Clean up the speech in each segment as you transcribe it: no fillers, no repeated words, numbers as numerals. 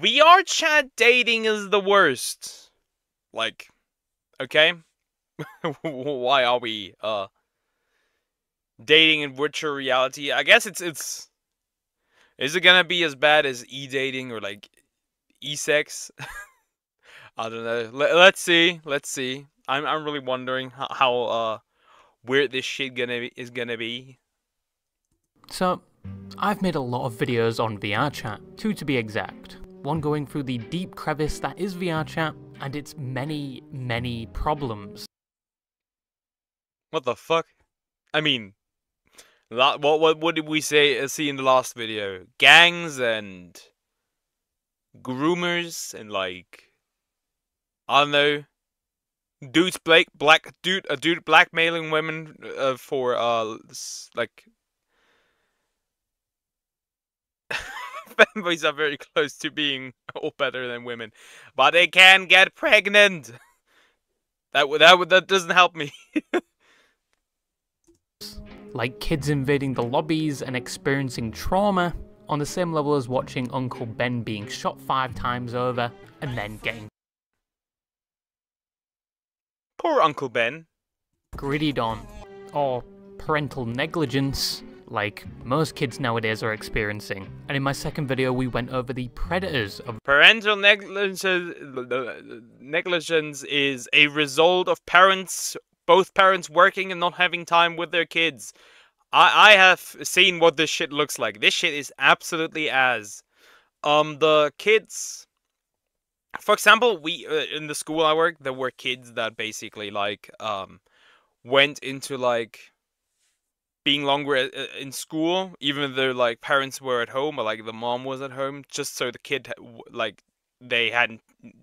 VRchat dating is the worst. Like, okay? Why are we, dating in virtual reality? I guess it's... Is it gonna be as bad as e-dating or, like, e-sex? I don't know. Let's see. Let's see. I'm really wondering how weird this shit is gonna be. So, I've made a lot of videos on VRchat, 2 to be exact. One going through the deep crevice that is VRchat and its many, many problems. What the fuck? I mean, what did we see in the last video? Gangs and groomers and, like, I don't know, dudes a dude blackmailing women for like fanboys are very close to being all better than women, but they can get pregnant. That doesn't help me. Like kids invading the lobbies and experiencing trauma on the same level as watching Uncle Ben being shot 5 times over and then getting Poor Uncle Ben. gritted on, or parental negligence, like most kids nowadays are experiencing. And in my second video we went over the predators of Parental negligence is a result of both parents working and not having time with their kids. I have seen what this shit looks like. This shit is absolutely ass. The kids... For example, we in the school I work, there were kids that basically, like, went into, like, being longer in school, even though, like, parents were at home, or, like, the mom was at home, just so the kid, like, they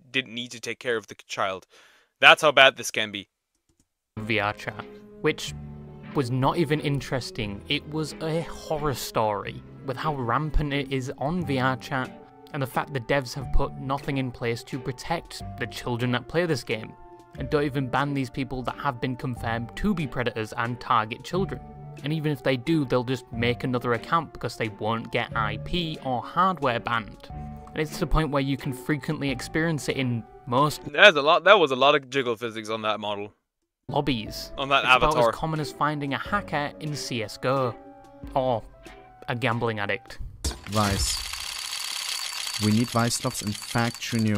didn't need to take care of the child. That's how bad this can be. VRchat, which was not even interesting. It was a horror story with how rampant it is on VRchat, and the fact the devs have put nothing in place to protect the children that play this game, and don't even ban these people that have been confirmed to be predators and target children. And even if they do, they'll just make another account because they won't get IP or hardware banned. And it's to the point where you can frequently experience it in most There was a lot of jiggle physics on that model. Lobbies. On that it's avatar. About as common as finding a hacker in CSGO. Or a gambling addict. Vice. We need Vice Lobs in Fact New.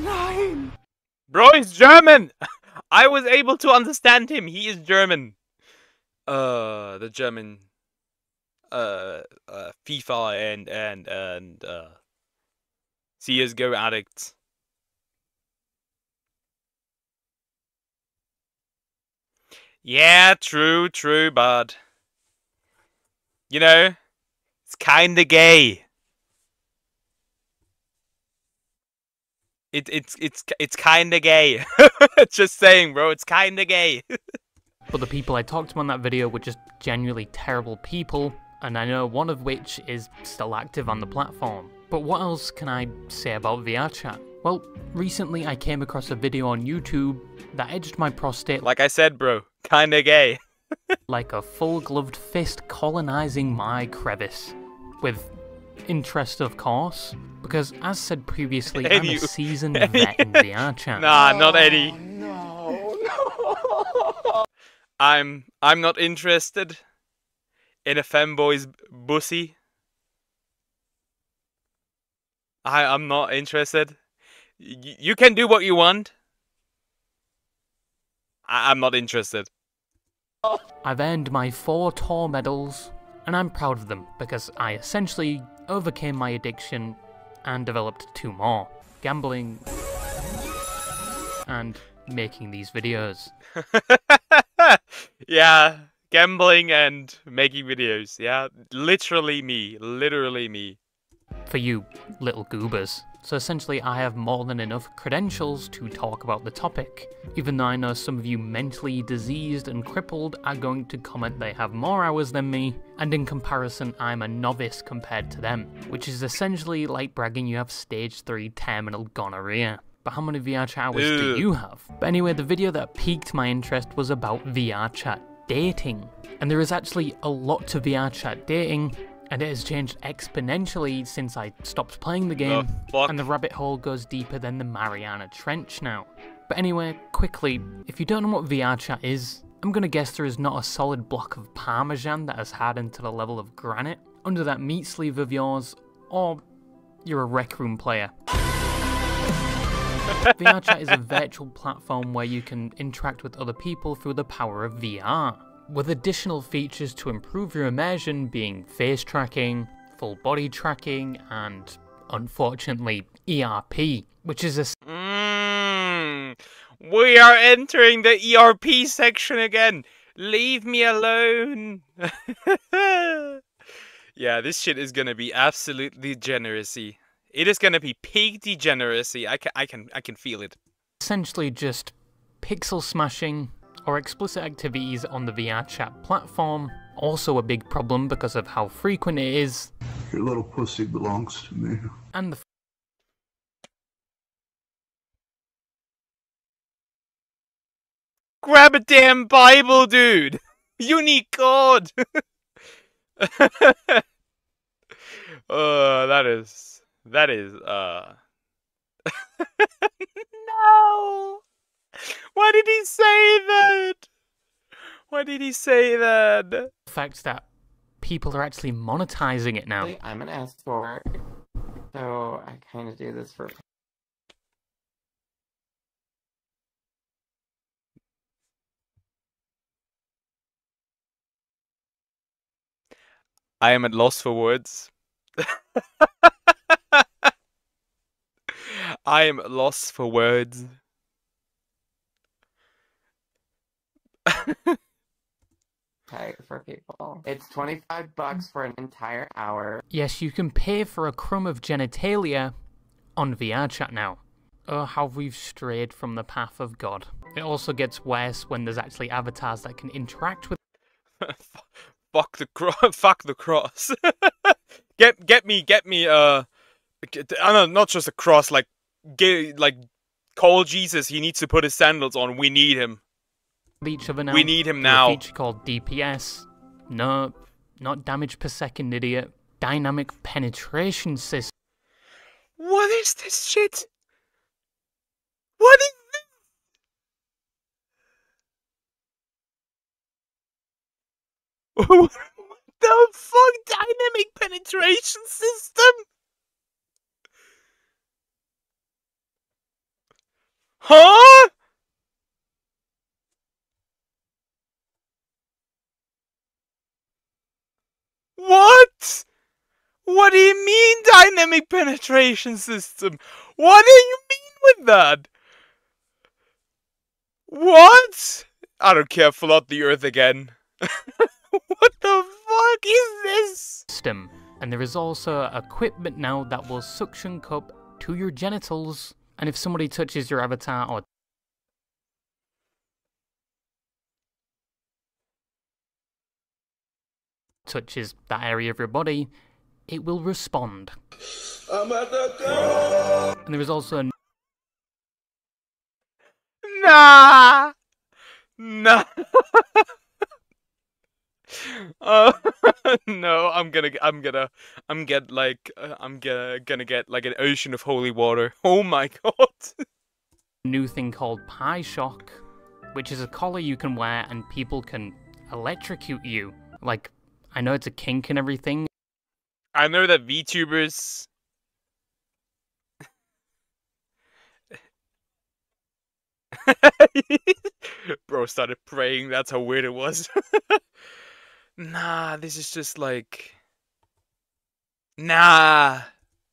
Nein! Bro, he's German! I was able to understand him. He is German. The German FIFA and CSGO addicts. Yeah, true, but you know, it's kinda gay. It's kinda gay. Just saying, bro, it's kinda gay. But the people I talked to on that video were just genuinely terrible people, and I know one of which is still active on the platform. But what else can I say about VRchat? Well, recently I came across a video on YouTube that edged my prostate like I said, bro, kinda gay. like a full-gloved fist colonizing my crevice. With interest, of course, because as said previously, I'm a seasoned vet in VRchat. Nah, not Eddie. No. I'm not interested in a femboy's bussy. I'm not interested. You can do what you want. I'm not interested. I've earned my 4 tour medals, and I'm proud of them because I essentially overcame my addiction and developed 2 more. Gambling and making these videos. Yeah, gambling and making videos. Yeah, literally me. For you little goobers. So essentially I have more than enough credentials to talk about the topic, even though I know some of you mentally diseased and crippled are going to comment they have more hours than me, and in comparison I'm a novice compared to them, which is essentially like bragging you have stage 3 terminal gonorrhea. But how many VRchat hours do you have? But anyway, the video that piqued my interest was about VRchat dating. And there is actually a lot to VRchat dating, And it has changed exponentially since I stopped playing the game, and the rabbit hole goes deeper than the Mariana Trench now. But anyway, quickly, if you don't know what VRChat is, I'm gonna guess there is not a solid block of Parmesan that has hardened to the level of granite under that meat sleeve of yours, or you're a Rec Room player. VRChat is a virtual platform where you can interact with other people through the power of VR, with additional features to improve your immersion being face tracking, full body tracking, and, unfortunately, ERP, which is a... We are entering the ERP section again! Leave me alone! Yeah, this shit is gonna be absolute degeneracy. It is gonna be peak degeneracy. I can feel it. Essentially just pixel smashing or explicit activities on the VRChat platform. Also a big problem because of how frequent it is. Your little pussy belongs to me. And the Grab a damn Bible, dude! You need God! That is, No! Why did he say that? Why did he say that? The fact that people are actually monetizing it now. I'm an escort, so I kind of do this for... I am at loss for words. I am at loss for words. Pay for people. It's $25 for an entire hour. Yes, you can pay for a crumb of genitalia on VRChat now. Oh, how we've strayed from the path of God. It also gets worse when there's actually avatars that can interact with... Fuck the cross. get me, not just a cross, like call Jesus, he needs to put his sandals on, we need him. Each other now. We need him now. A feature called DPS. No, not damage per second, idiot. Dynamic penetration system. What is this shit? What is this? What the fuck? Dynamic penetration system? Huh? What? What do you mean dynamic penetration system? What do you mean with that? What? I don't care, flood the earth again. What the fuck is this? System. And there is also equipment now that will suction cup to your genitals, and if somebody touches your avatar or touches that area of your body, it will respond. And there is also a... Nah. No, I'm gonna get like an ocean of holy water. Oh my god. new thing called Pie Shock, which is a collar you can wear and people can electrocute you. Like, I know it's a kink and everything. I know that VTubers... Bro started praying, that's how weird it was. Nah, this is just like... Nah.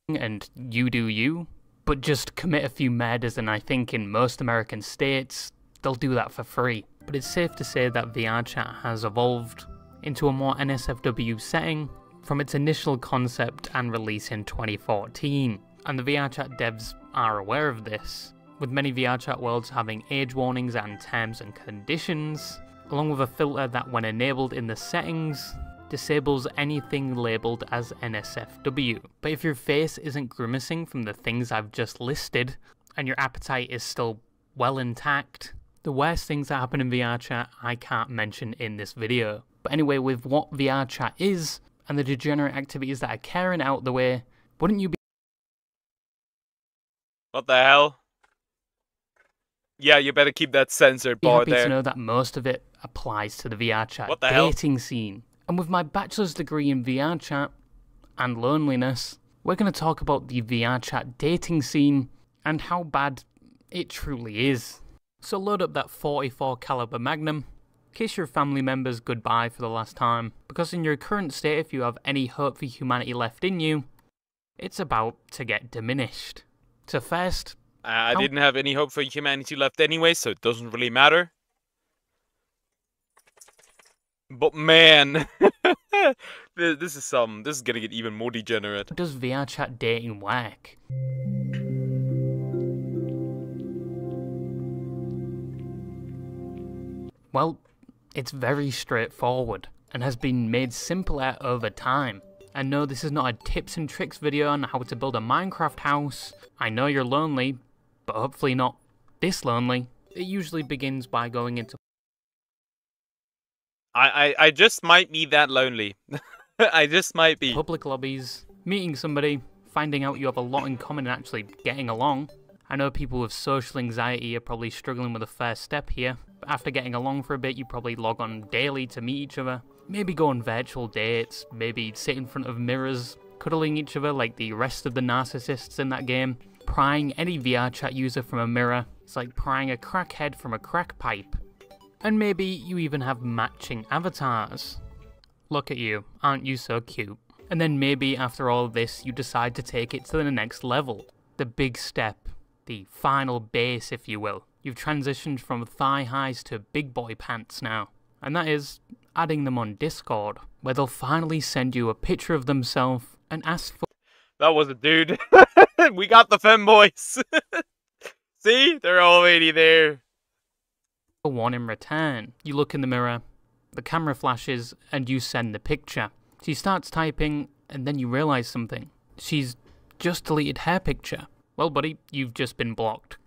And you do you, but just commit a few murders, and I think in most American states, they'll do that for free. But it's safe to say that VRChat has evolved into a more NSFW setting from its initial concept and release in 2014. And the VRChat devs are aware of this, with many VRChat worlds having age warnings and terms and conditions, along with a filter that, when enabled in the settings, disables anything labelled as NSFW. But if your face isn't grimacing from the things I've just listed, and your appetite is still well intact, the worst things that happen in VRChat I can't mention in this video. But anyway, with what VRChat is, and the degenerate activities that are carrying out the way, wouldn't you be What the hell? Yeah, you better keep that censored bar happy to there. know that most of it applies to the VRchat What the hell? dating scene? And with my bachelor's degree in VRchat and loneliness, we're going to talk about the VRchat dating scene and how bad it truly is. So load up that 44 caliber Magnum, kiss your family members goodbye for the last time, because in your current state, if you have any hope for humanity left in you, it's about to get diminished. So first, I didn't have any hope for humanity left anyway, so it doesn't really matter. But man, this is gonna get even more degenerate. how does VRchat dating work? Well, it's very straightforward and has been made simpler over time. I know this is not a tips and tricks video on how to build a Minecraft house. I know you're lonely, but hopefully not this lonely. It usually begins by going into I just might be that lonely. I just might be. public lobbies, meeting somebody, finding out you have a lot in common and actually getting along. I know people with social anxiety are probably struggling with the first step here, but after getting along for a bit, you probably log on daily to meet each other. Maybe go on virtual dates, maybe sit in front of mirrors, cuddling each other like the rest of the narcissists in that game. Prying any VRchat user from a mirror, it's like prying a crackhead from a crack pipe. And maybe you even have matching avatars. Look at you, aren't you so cute? And then maybe after all of this, you decide to take it to the next level. The big step, the final base if you will. You've transitioned from thigh highs to big boy pants now. And that is adding them on Discord, where they'll finally send you a picture of themselves and ask for That was a dude. We got the femboys. See? They're already there. one in return. You look in the mirror, the camera flashes, and you send the picture. She starts typing, and then you realise something. She's just deleted her picture. Well, buddy, you've just been blocked.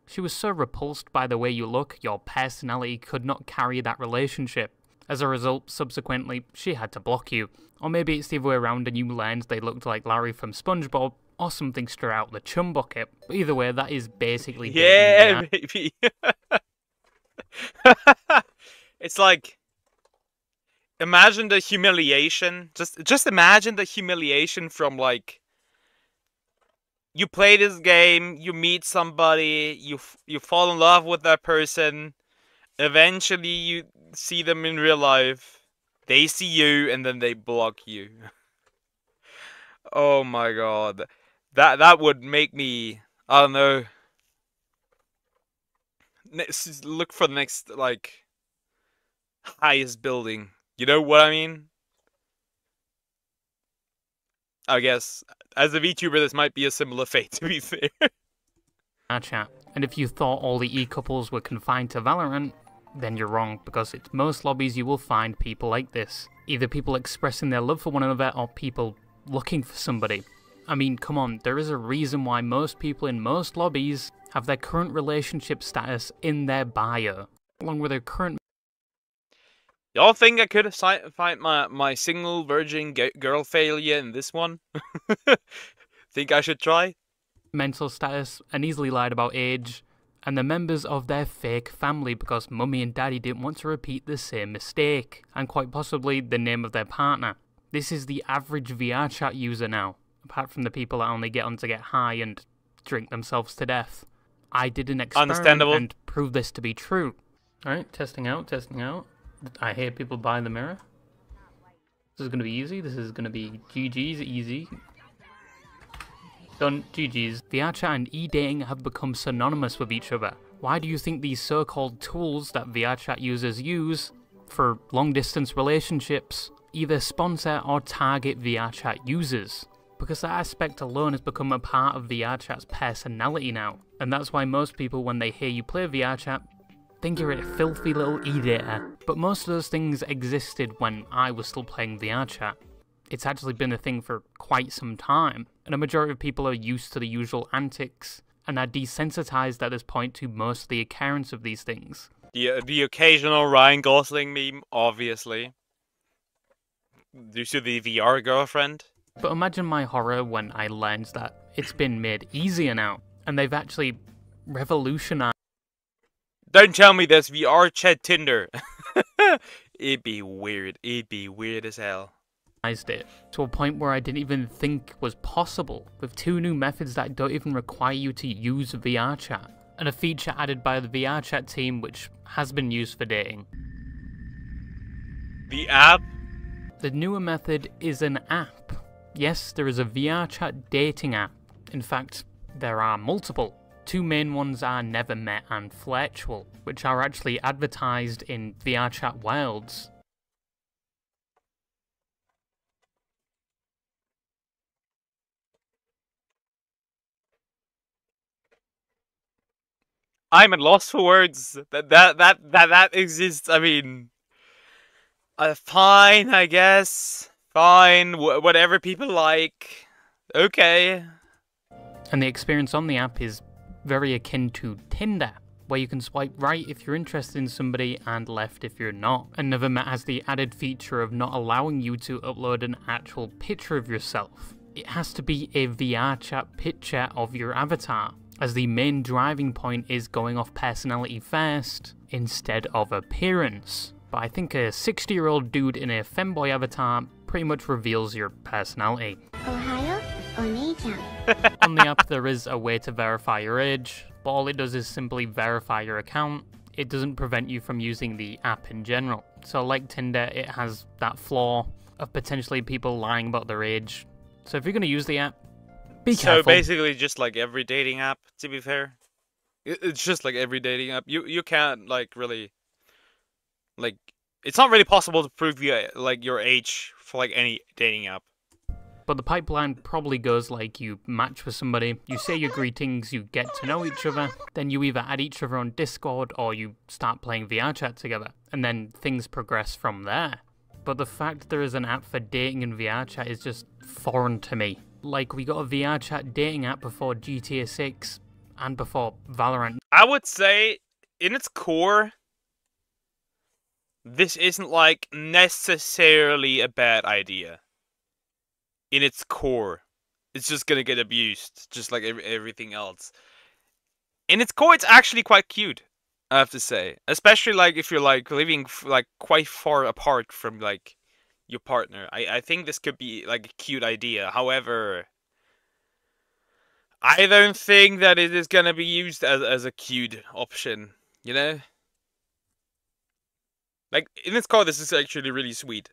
She was so repulsed by the way you look, your personality could not carry that relationship. As a result, subsequently, she had to block you. Or maybe it's the other way around and you learned they looked like Larry from SpongeBob, or something straight out the chum bucket. But either way, that is basically Yeah, baby. It's like, imagine the humiliation. Just imagine the humiliation from like, you play this game, you meet somebody, you fall in love with that person. Eventually, you see them in real life. They see you, and then they block you. Oh my god, that would make me, I don't know. Look for the next like highest building. You know what I mean? I guess as a VTuber, this might be a similar fate. To be fair. Chat. And if you thought all the e-couples were confined to Valorant, then you're wrong, because it's most lobbies you will find people like this. Either people expressing their love for one another, or people looking for somebody. I mean, come on, there is a reason why most people in most lobbies have their current relationship status in their bio, along with their current Y'all think I could find my single virgin girl failure in this one? Think I should try? mental status, and easily lied about age, and the members of their fake family because mummy and daddy didn't want to repeat the same mistake, and quite possibly the name of their partner. This is the average VRchat user now, apart from the people that only get on to get high and drink themselves to death. I did an experiment and proved this to be true. Alright, testing out. I hear people buy the mirror. This is going to be easy. This is going to be GG's easy. Done. GG's. VRchat and e-dating have become synonymous with each other. Why do you think these so-called tools that VRchat users use for long-distance relationships either sponsor or target VRchat users? Because that aspect alone has become a part of VRchat's personality now. And that's why most people, when they hear you play VRchat, think you're a filthy little e-dater. But most of those things existed when I was still playing VRchat. It's actually been a thing for quite some time, and a majority of people are used to the usual antics, and are desensitized at this point to most of the occurrence of these things. The occasional Ryan Gosling meme, obviously. Due to the VR girlfriend? But imagine my horror when I learned that it's been made easier now, and they've actually revolutionized Don't tell me there's Vrchat Tinder. It'd be weird. It'd be weird as hell. it to a point where I didn't even think was possible, with 2 new methods that don't even require you to use VRChat, and a feature added by the VRChat team which has been used for dating. The app? The newer method is an app. Yes, there is a VRChat dating app. In fact, there are multiple. 2 main ones are Never Met and Flirtual, which are actually advertised in VRChat Wilds. I'm at loss for words. That exists. I mean, fine, I guess. Fine, whatever people like. Okay. And the experience on the app is very akin to Tinder, where you can swipe right if you're interested in somebody and left if you're not. And Never Met has the added feature of not allowing you to upload an actual picture of yourself. It has to be a VRChat picture of your avatar, as the main driving point is going off personality first instead of appearance. But I think a 60-year-old dude in a femboy avatar pretty much reveals your personality. Ohio, Oni-chan. On the app there is a way to verify your age, but all it does is simply verify your account. It doesn't prevent you from using the app in general. So like Tinder, it has that flaw of potentially people lying about their age. So if you're going to use the app, be careful. So basically just like every dating app, to be fair. It's just like every dating app. You can't like really... Like, it's not really possible to prove your age for like any dating app. But the pipeline probably goes like you match with somebody, you say your greetings, you get to know each other, then you either add each other on Discord or you start playing VRChat together, and then things progress from there. But the fact there is an app for dating in VRChat is just foreign to me. Like, we got a VRChat dating app before GTA 6 and before Valorant. I would say, in its core, this isn't like necessarily a bad idea. In its core, it's just gonna get abused, just like everything else. In its core, it's actually quite cute, I have to say. Especially like if you're like living like quite far apart from like your partner. I think this could be like a cute idea. However, I don't think that it is gonna be used as a cute option, you know? Like, in its core, this is actually really sweet.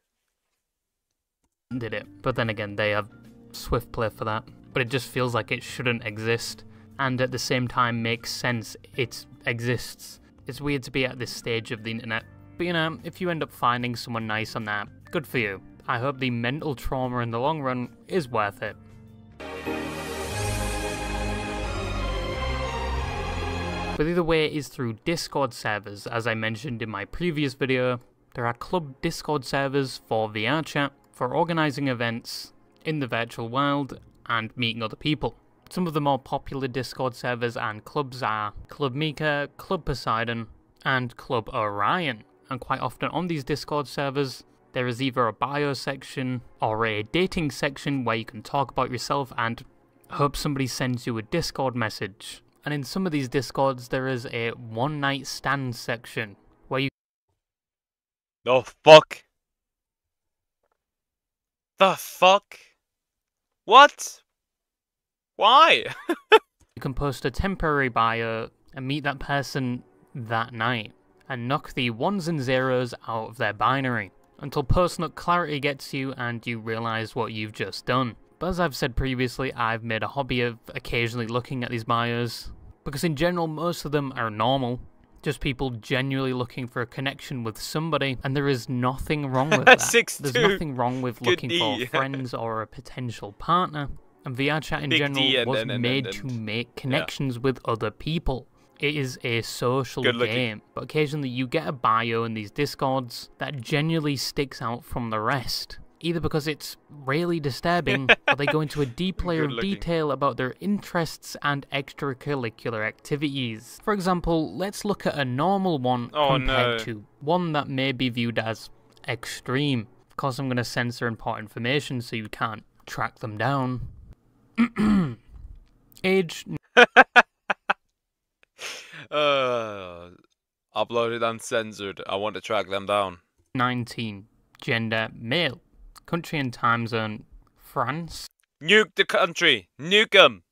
Did it, but then again, they have Swift Play for that. But it just feels like it shouldn't exist, and at the same time makes sense it exists. It's weird to be at this stage of the internet, but you know, if you end up finding someone nice on that, good for you. I hope the mental trauma in the long run is worth it. But either way is through Discord servers. As I mentioned in my previous video, there are club Discord servers for VRChat, for organising events in the virtual world and meeting other people. Some of the more popular Discord servers and clubs are Club Mika, Club Poseidon, and Club Orion. And quite often on these Discord servers, there is either a bio section or a dating section where you can talk about yourself and hope somebody sends you a Discord message. And in some of these Discords, there is a one-night stand section where you... The fuck? The fuck? What? Why? You can post a temporary bio and meet that person that night, and knock the ones and zeros out of their binary, until post-nut clarity gets you and you realise what you've just done. But as I've said previously, I've made a hobby of occasionally looking at these bios, because in general most of them are normal. Just people genuinely looking for a connection with somebody, and there is nothing wrong with that. 6'2". There's nothing wrong with looking for friends or a potential partner. And VRChat in Big general D was made to make connections with other people. It is a social game, but occasionally you get a bio in these Discords that genuinely sticks out from the rest. Either because it's really disturbing, or they go into a deep layer of detail about their interests and extracurricular activities. For example, let's look at a normal one compared to one that may be viewed as extreme. course, I'm going to censor important information so you can't track them down. Age Uploaded uncensored. I want to track them down. 19. Gender male. Country and time zone France. Nuke the country. Nuke them.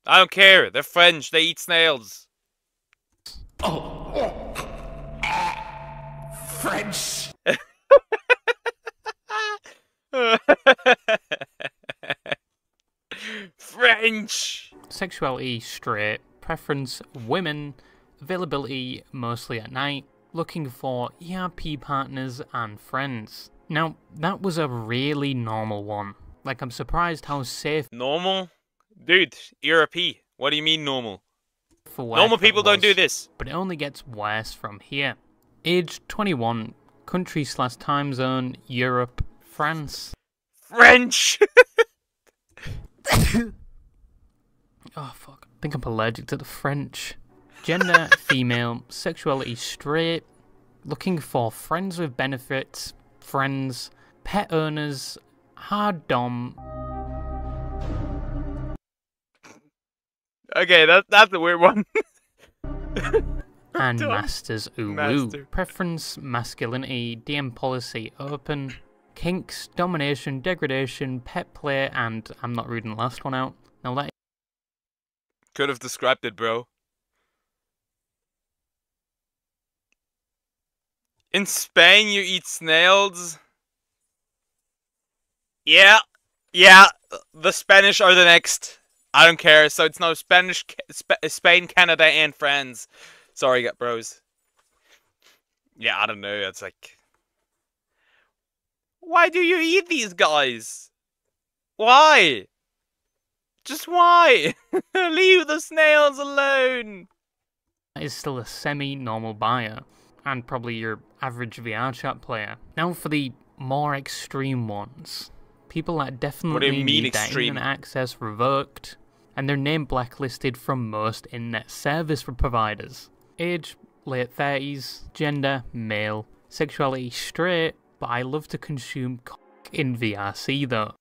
I don't care. They're French. They eat snails. French! French. Sexuality straight. Preference women. Availability mostly at night. Looking for ERP partners and friends. Now, that was a really normal one. Like, I'm surprised how safe Normal? Dude, ERP. What do you mean normal? for work Normal that people don't was, do this. but it only gets worse from here. Age 21. Country/time zone. Europe. France. French. Oh, fuck. I think I'm allergic to the French. Gender, female. Sexuality, straight. Looking for friends with benefits. Friends. Pet owners. Hard dom. Okay, that's a weird one. And Dom. masters ooh Master. woo. Preference, masculinity. DM policy, open. Kinks, domination, degradation, pet play, and I'm not reading the last one out. Now that Could have described it, bro. In Spain, you eat snails? Yeah. Yeah, the Spanish are the next. I don't care. So it's now Spanish, Spain, Canada, and France. Sorry, bros. Yeah, I don't know. It's like, why do you eat these guys? Why? Just why? Leave the snails alone. is still a semi-normal buyer, and probably your average VR chat player. Now for the more extreme ones. People that definitely mean need their extreme? internet access revoked, and their name blacklisted from most internet service providers. Age, late 30s, gender, male, sexuality, straight, but I love to consume cock in VRC though.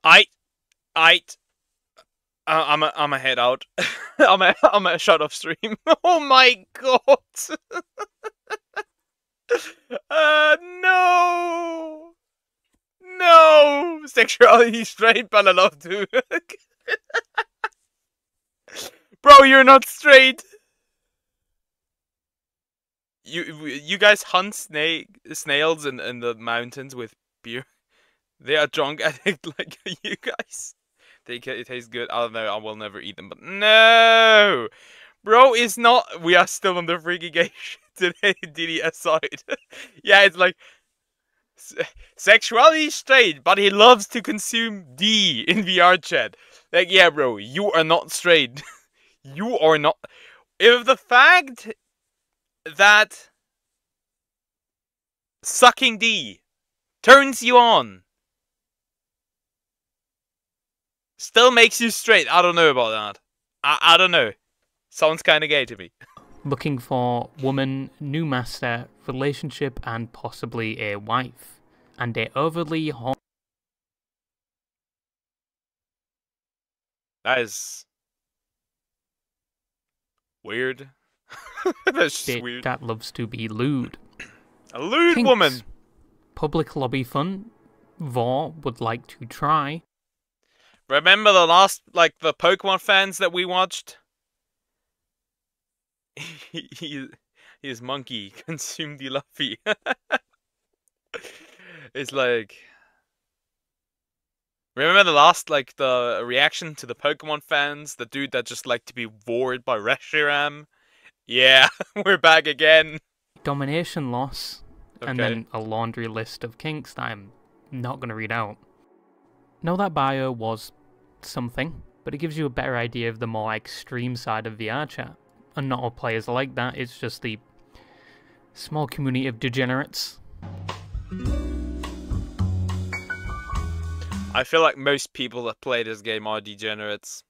I'm a head out. I'm a shut off stream. Oh my god. No. No. Sexuality straight, but I love to. Bro, you're not straight. You guys hunt snails in the mountains with beer. They are drunk addict like you guys. It tastes good. I don't know. I will never eat them. But no, bro, it's not. We are still on the freaky gay shit today. Diddy aside. Yeah, it's like sexuality straight, but he loves to consume D in VR chat. Like, yeah, bro, you are not straight. You are not. If the fact that sucking D turns you on still makes you straight, I don't know about that. I don't know. Sounds kind of gay to me. Looking for woman, new master, relationship, and possibly a wife. And a overly hot That is weird. That's just weird. that loves to be lewd. A lewd Kinks. woman. Public lobby fun. Vor would like to try. Remember the last, like, the Pokemon fans that we watched? His monkey consumed the Luffy. It's like... Remember the last, like, the reaction to the Pokemon fans? The dude that just liked to be bored by Reshiram? Yeah, we're back again. Domination loss. And Okay. then a laundry list of kinks that I'm not going to read out. Know that bio was something, but it gives you a better idea of the more extreme side of VR chat. And not all players are like that, it's just the small community of degenerates. I feel like most people that play this game are degenerates.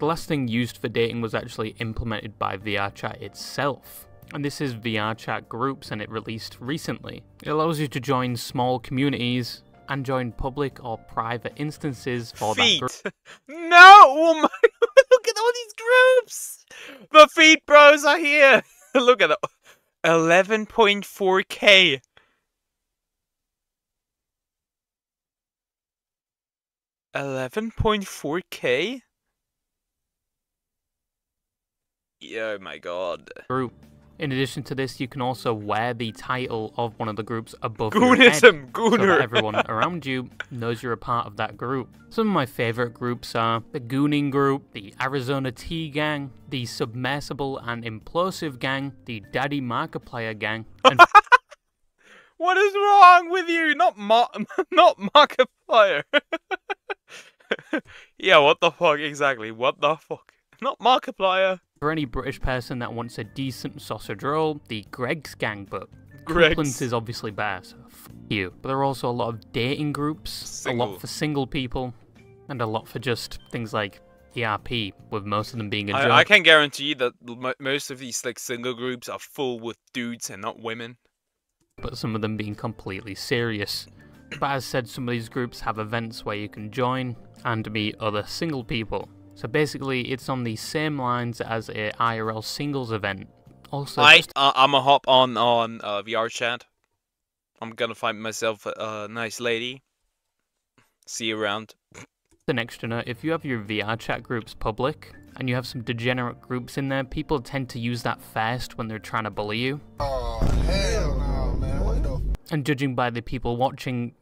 The last thing used for dating was actually implemented by VRchat itself. And this is VRchat groups, and it released recently. It allows you to join small communities and join public or private instances for that group. No! Oh my god, look at all these groups! The feet bros are here! Look at that. 11.4k. 11.4k? Oh my god. Group. In addition to this, you can also wear the title of one of the groups above your head, so that everyone around you knows you're a part of that group. Some of my favourite groups are the Gooning Group, the Arizona Tea Gang, the Submersible and Implosive Gang, the Daddy Markiplier Gang, and what is wrong with you? Not Markiplier. Yeah, what the fuck exactly? What the fuck? Not Markiplier. For any British person that wants a decent sausage roll, the Greg's Gang, but Greg's Couplings is obviously better, so fuck you. But there are also a lot of dating groups, a lot for single people, and a lot for just things like ERP, with most of them being a joke. I can guarantee that most of these like single groups are full with dudes and not women. But some of them being completely serious. But as said, some of these groups have events where you can join and meet other single people. So basically, it's on the same lines as a IRL singles event. Also, I'm a hop on VRchat. I'm gonna find myself a nice lady. See you around. an extra note, if you have your VRchat groups public, and you have some degenerate groups in there, people tend to use that first when they're trying to bully you. Oh, hell no, man. What the... And judging by the people watching,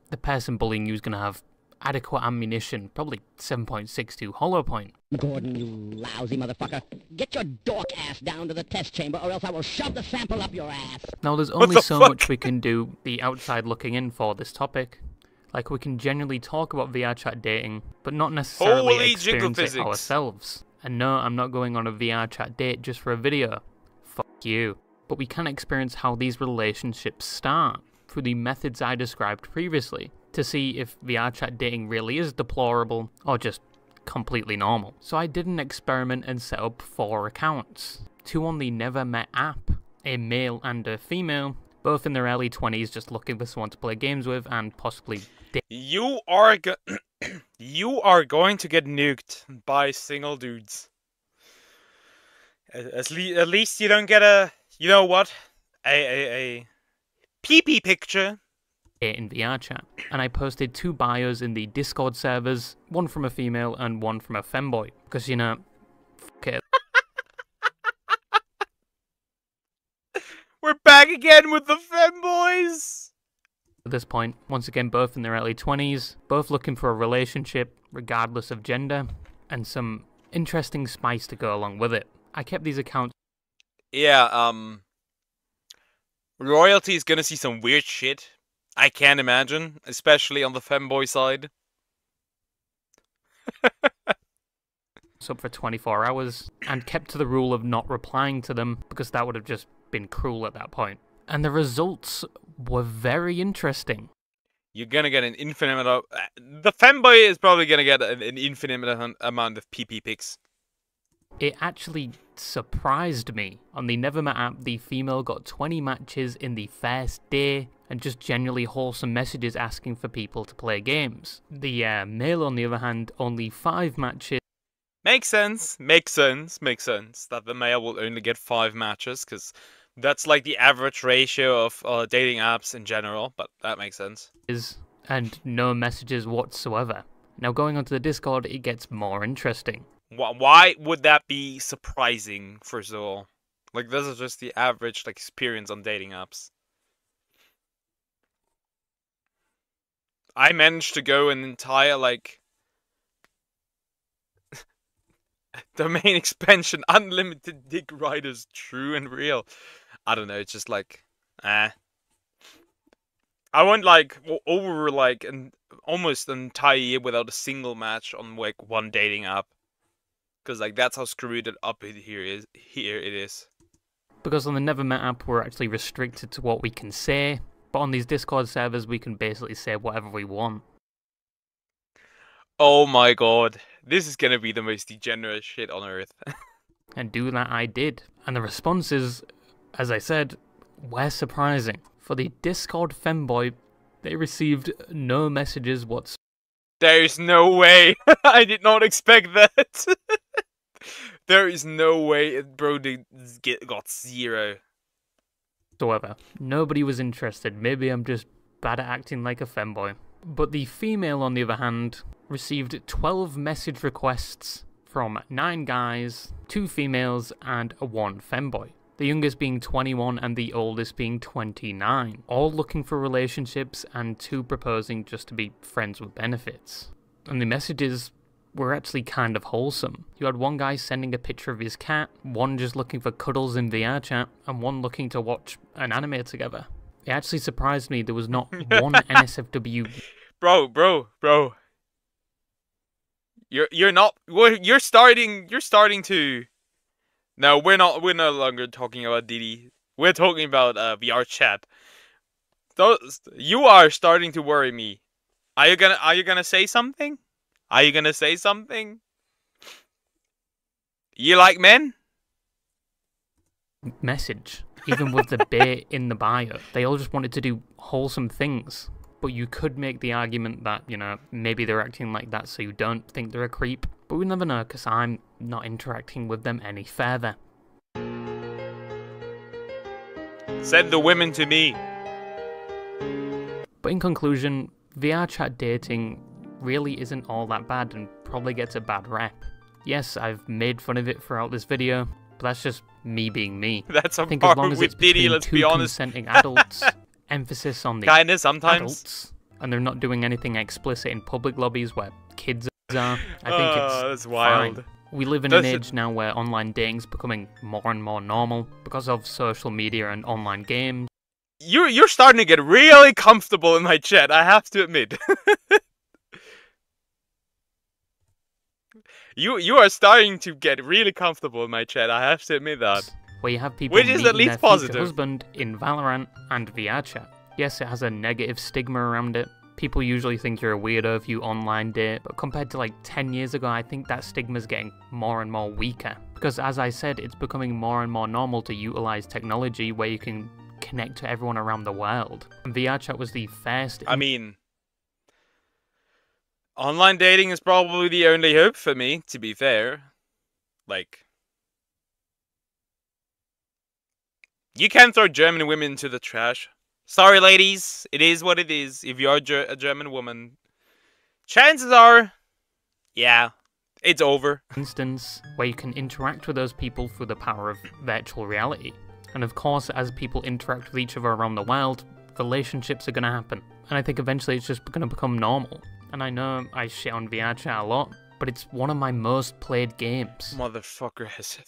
the person bullying you is going to have adequate ammunition, probably 7.62 hollow point. Gordon, you lousy motherfucker. Get your dork ass down to the test chamber or else I will shove the sample up your ass. Now, there's only so much we can do the outside looking in for this topic. Like, we can generally talk about VRchat dating, but not necessarily experience it ourselves. And no, I'm not going on a VRchat date just for a video. Fuck you. But we can experience how these relationships start through the methods I described previously, to see if VRchat dating really is deplorable or just completely normal. So I did an experiment and set up 4 accounts. 2 on the Never Met app, a male and a female, both in their early 20s just looking for someone to play games with and possibly date. You are going to get nuked by single dudes. At least you don't get a, you know what, a pee-pee picture in VRchat, and I posted 2 bios in the Discord servers, one from a female and one from a femboy, because, you know, fuck it. We're back again with the femboys! At this point, once again, both in their early 20s, both looking for a relationship, regardless of gender, and some interesting spice to go along with it. I kept these accounts. Yeah, Royalty is gonna see some weird shit. I can't imagine, especially on the femboy side. Up for 24 hours, and kept to the rule of not replying to them, because that would have just been cruel at that point. And the results were very interesting. You're gonna get an infinite amount of... the femboy is probably gonna get an infinite amount of PP pics. It actually surprised me. On the Nevermet app, the female got 20 matches in the first day, and just generally wholesome messages asking for people to play games. The male, on the other hand, only 5 matches. Makes sense, makes sense, makes sense that the male will only get 5 matches, because that's like the average ratio of dating apps in general, but that makes sense. And no messages whatsoever. Now, going onto the Discord, it gets more interesting. Why would that be surprising, first of all? Like, this is just the average like experience on dating apps. I managed to go an entire, like, domain expansion, unlimited dick riders, true and real. I don't know, it's just like, I went, like, over, like, almost an entire year without a single match on, like, one dating app. Because, like, that's how screwed it up here it is. Because on the Nevermet app, we're actually restricted to what we can say. But on these Discord servers, we can basically say whatever we want. Oh my god. This is gonna be the most degenerate shit on earth. And do that I did. And the responses, as I said, were surprising. For the Discord femboy, they received no messages whatsoever. There's no way. I did not expect that. There is no way, bro. They got 0. Nobody was interested. Maybe I'm just bad at acting like a femboy. But the female, on the other hand, received 12 message requests from 9 guys, 2 females, and 1 femboy. The youngest being 21 and the oldest being 29. All looking for relationships and 2 proposing just to be friends with benefits. And the messages were actually kind of wholesome. You had one guy sending a picture of his cat, one just looking for cuddles in VR chat, and one looking to watch an anime together. It actually surprised me there was not one NSFW. Bro. You're starting to. No, we're no longer talking about Didi. We're talking about VR chat. You are starting to worry me. Are you gonna say something? Are you gonna say something? You like men? Message. Even with the bait in the bio, they all just wanted to do wholesome things. But you could make the argument that, you know, maybe they're acting like that so you don't think they're a creep. But we never know, because I'm not interacting with them any further. Send the women to me. But in conclusion, VRchat dating really isn't all that bad and probably gets a bad rep. Yes, I've made fun of it throughout this video, but that's just me being me. That's a I think as long as with it's Diddy, between let's 2 be honest. consenting adults, emphasis on the Kinda sometimes. adults, and they're not doing anything explicit in public lobbies where kids are, I think it's that's wild. fine. We live in an age now where online dating's becoming more and more normal because of social media and online games. You're starting to get really comfortable in my chat, I have to admit. You are starting to get really comfortable in my chat, I have to admit that. Where you have people Which is meeting at least their positive. future husband in Valorant and VRchat. Yes, it has a negative stigma around it. People usually think you're a weirdo if you online date, but compared to like 10 years ago, I think that stigma's getting more and more weaker. Because as I said, it's becoming more and more normal to utilize technology where you can connect to everyone around the world. And VRchat was the first... I mean, online dating is probably the only hope for me, to be fair. Like, you can throw German women into the trash. Sorry, ladies. It is what it is. If you're a German woman, chances are, yeah, it's over. Instance where you can interact with those people through the power of virtual reality. And of course, as people interact with each other around the world, relationships are going to happen. And I think eventually it's just going to become normal. And I know I shit on VRchat a lot, but it's one of my most played games. Motherfucker has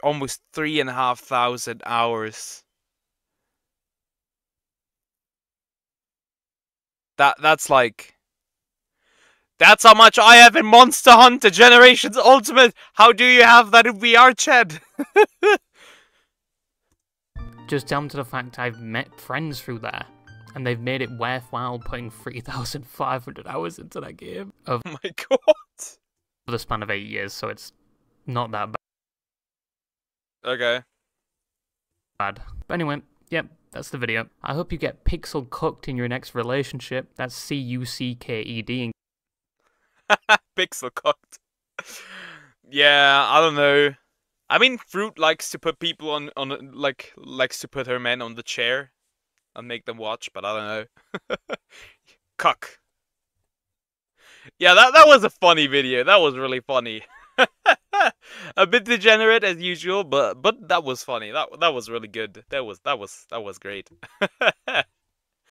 almost 3,500 hours. That's like... That's how much I have in Monster Hunter Generations Ultimate! How do you have that in VR chat? Just down to the fact I've met friends through there, and they've made it worthwhile putting 3,500 hours into that game. Oh my god! For the span of 8 years, so it's not that Okay. bad. But anyway, yep, that's the video. I hope you get pixel cooked in your next relationship. That's C-U-C-K-E-D. Pixel cooked. Yeah, I don't know. I mean, Fruit likes to put people on likes to put her men on the chair and make them watch, but I don't know. Cuck. Yeah, that was a funny video. That was really funny. A bit degenerate as usual, but that was funny. That was really good. That was great.